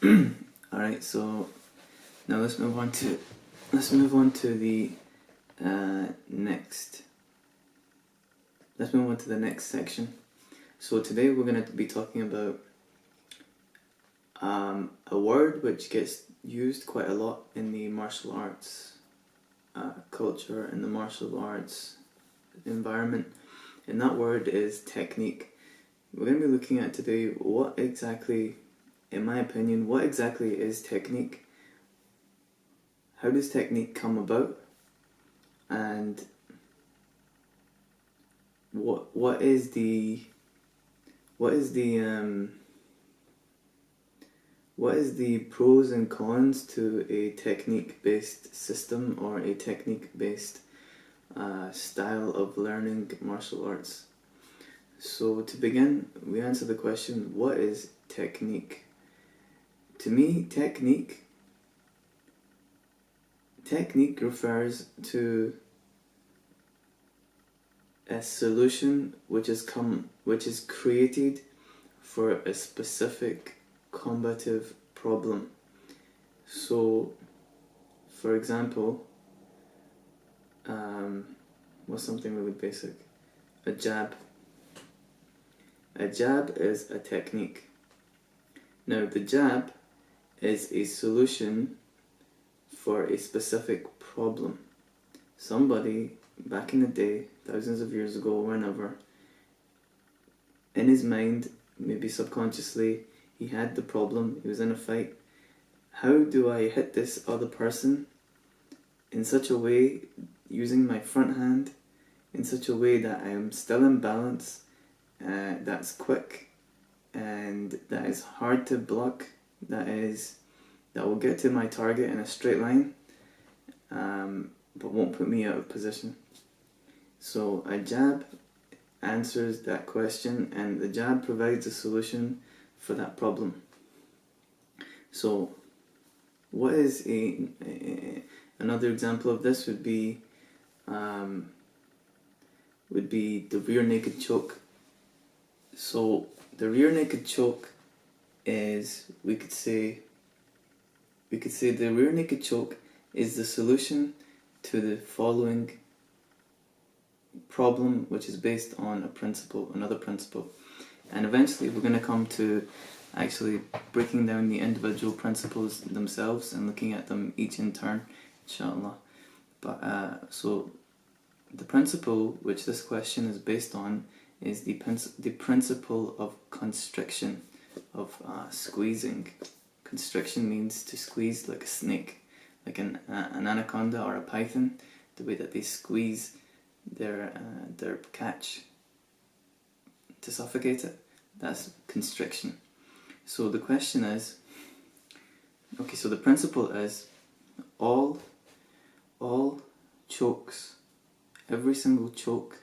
Alright, so now let's move on to the next. Let's move on to the next section. So today we're going to be talking about a word which gets used quite a lot in the martial arts culture, in the martial arts environment, and that word is technique. We're going to be looking at today what exactly, in my opinion, what exactly is technique? How does technique come about? And what is the pros and cons to a technique-based system or a technique-based style of learning martial arts? So to begin, we answer the question, what is technique? To me, technique refers to a solution which is created for a specific combative problem. So, for example, what's something really basic? A jab. A jab is a technique. Now, the jab is a solution for a specific problem. Somebody back in the day, thousands of years ago, whenever, in his mind, maybe subconsciously, he had the problem, he was in a fight. How do I hit this other person in such a way, using my front hand, in such a way that I am still in balance, that's quick, and that is hard to block, that will get to my target in a straight line, but won't put me out of position. So a jab answers that question, and the jab provides a solution for that problem. So what is another example of this would be the rear naked choke. So the rear naked choke is, we could say the rear naked choke is the solution to the following problem, which is based on another principle. And eventually we're going to come to actually breaking down the individual principles themselves and looking at them each in turn, inshallah. But so the principle which this question is based on is the principle of constriction, of squeezing. Constriction means to squeeze like a snake, like an anaconda or a python, the way that they squeeze their catch to suffocate it. That's constriction. So the question is, okay, so the principle is all chokes, every single choke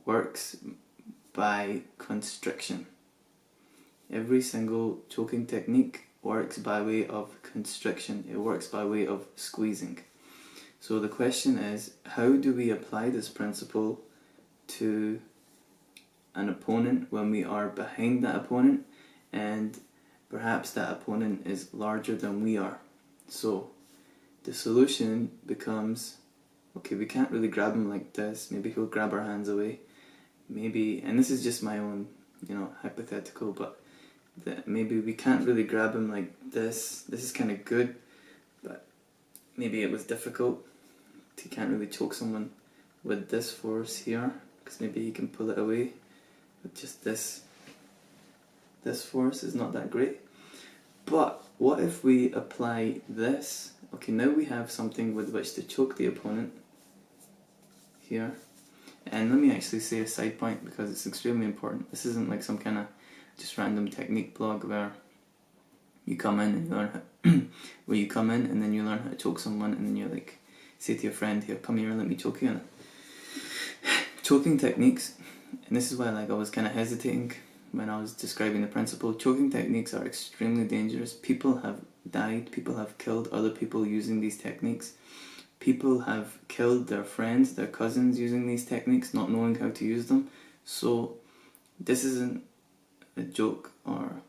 works by constriction. Every single choking technique works by way of constriction. It works by way of squeezing. So the question is, how do we apply this principle to an opponent when we are behind that opponent and perhaps that opponent is larger than we are? So the solution becomes, okay, we can't really grab him like this. Maybe he'll grab our hands away. Maybe, and this is just my own, hypothetical, but maybe we can't really grab him like this. This is kind of good, but maybe it was difficult. You can't really choke someone with this force here, because maybe he can pull it away. But just this force is not that great. But what if we apply this? Okay, now we have something with which to choke the opponent here. And let me actually say a side point, because it's extremely important. This isn't like some kind of just random technique blog where you come in and you learn and then you learn how to choke someone, and then you like say to your friend, here, come here and let me choke you on it. Choking techniques, and this is why I was kind of hesitating when I was describing the principle. Choking techniques are extremely dangerous. People have died, people have killed other people using these techniques. People have killed their friends, their cousins using these techniques, not knowing how to use them. So this isn't a joke, or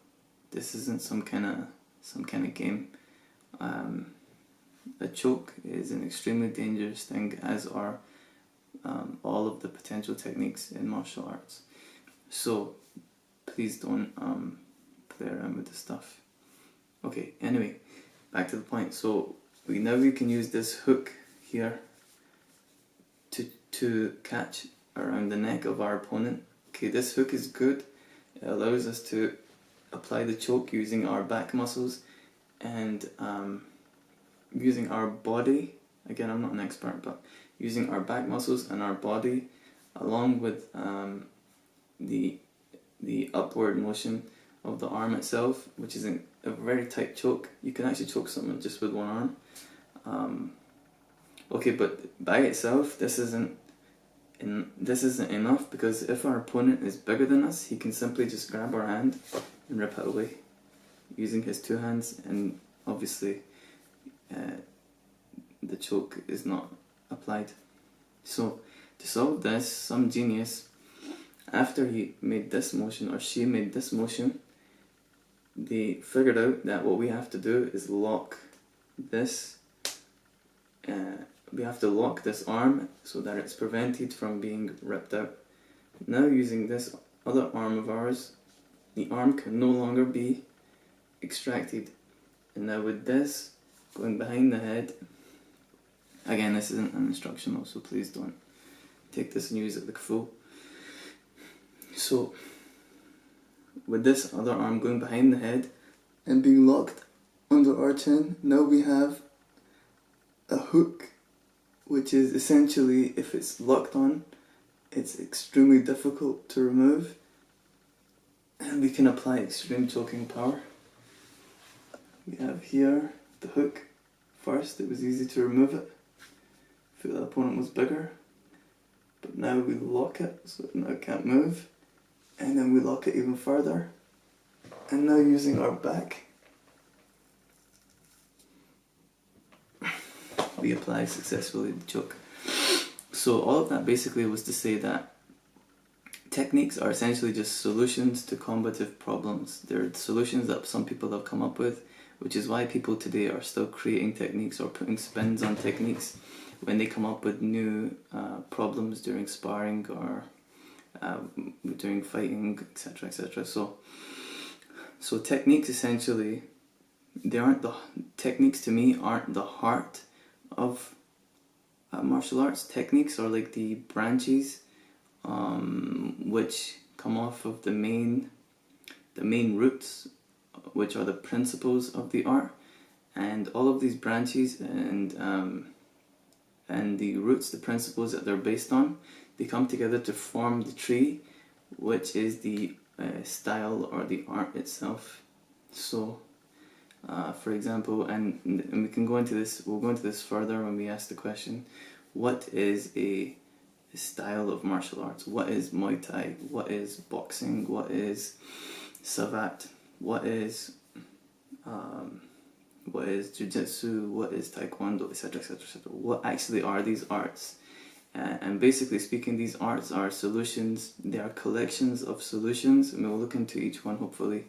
this isn't some kind of game. A choke is an extremely dangerous thing, as are all of the potential techniques in martial arts. So please don't play around with this stuff. Okay, anyway, back to the point. So we can use this hook here to catch around the neck of our opponent. Okay, this hook is good. It allows us to apply the choke using our back muscles and using our body. Again, I'm not an expert, but using our back muscles and our body, along with the upward motion of the arm itself, which is a very tight choke. You can actually choke someone just with one arm. Okay, but by itself, this isn't enough, because if our opponent is bigger than us, he can simply just grab our hand and rip it away using his two hands, and obviously the choke is not applied. So to solve this, some genius, after he made this motion or she made this motion, they figured out that what we have to do is lock this. We have to lock this arm so that it's prevented from being ripped out. Now, using this other arm of ours, the arm can no longer be extracted. And now with this going behind the head, again, this isn't an instructional, so please don't take this and use it like a fool. So with this other arm going behind the head and being locked under our chin, now we have a hook, which is essentially, if it's locked on, it's extremely difficult to remove, and we can apply extreme choking power. We have here the hook. First, it was easy to remove it if the opponent was bigger, but now we lock it so it now can't move, and then we lock it even further, and now using our back, we apply successfully the choke. So all of that basically was to say that techniques are essentially just solutions to combative problems. They're solutions that some people have come up with, which is why people today are still creating techniques or putting spins on techniques when they come up with new problems during sparring or during fighting, etc., etc. So techniques, essentially, techniques to me aren't the heart of martial arts. Techniques are like the branches which come off of the main roots, which are the principles of the art, and all of these branches and the roots, the principles that they're based on, they come together to form the tree, which is the style or the art itself. So for example, and we can go into this, we'll go into this further when we ask the question, what is a style of martial arts? What is Muay Thai? What is boxing? What is Savat? What is Jiu-Jitsu? What is Taekwondo, etc., etc., etc.? What actually are these arts? And basically speaking, these arts are solutions. They are collections of solutions, and we'll look into each one hopefully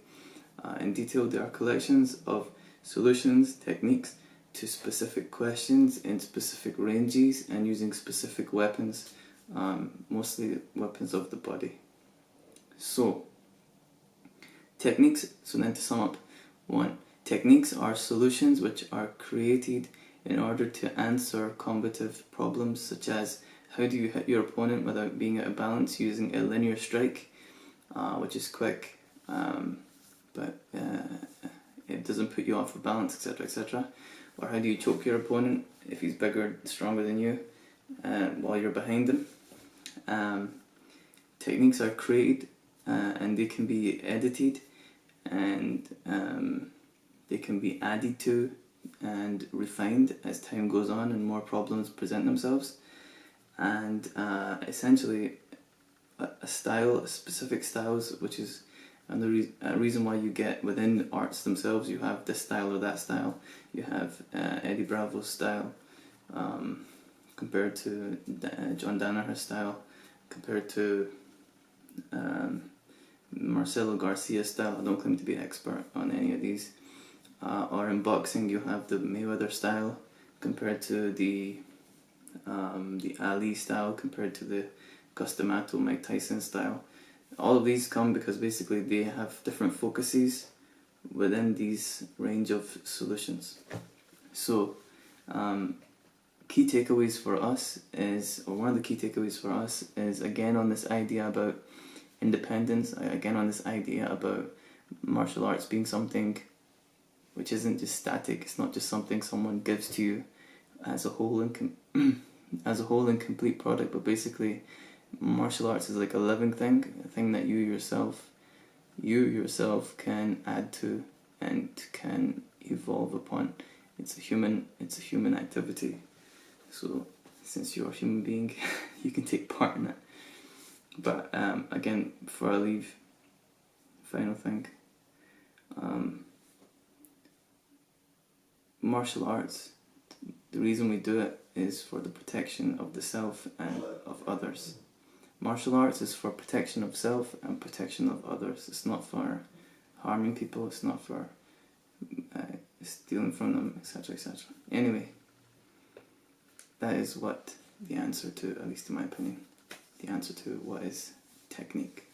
in detail. There are collections of solutions, techniques to specific questions in specific ranges and using specific weapons, mostly weapons of the body. So, techniques, so then to sum up, 1. Techniques are solutions which are created in order to answer combative problems, such as how do you hit your opponent without being out of balance using a linear strike, which is quick, but it doesn't put you off of balance, etc., etc. Or how do you choke your opponent if he's bigger, stronger than you, while you're behind him. Techniques are created and they can be edited, and they can be added to and refined as time goes on and more problems present themselves. And essentially a specific styles, which is another reason why you get within arts themselves, you have this style or that style. You have Eddie Bravo's style compared to John Danaher's style, compared to Marcelo Garcia style. I don't claim to be an expert on any of these. Or in boxing, you have the Mayweather style compared to the Ali style, compared to the Cus D'Amato, Mike Tyson style. All of these come because basically they have different focuses within these range of solutions. So, key takeaways for us is, or one of the key takeaways for us is, again on this idea about independence, again on this idea about martial arts being something which isn't just static. It's not just something someone gives to you as a whole and as a whole and complete product, but basically martial arts is like a living thing, a thing that you yourself can add to and can evolve upon. It's a human activity. So since you're a human being, you can take part in it. But again, before I leave, final thing. Martial arts, the reason we do it is for the protection of the self and of others. Martial arts is for protection of self and protection of others. It's not for harming people, it's not for stealing from them, etc, etc. Anyway, that is what the answer to, at least in my opinion, the answer to what is technique.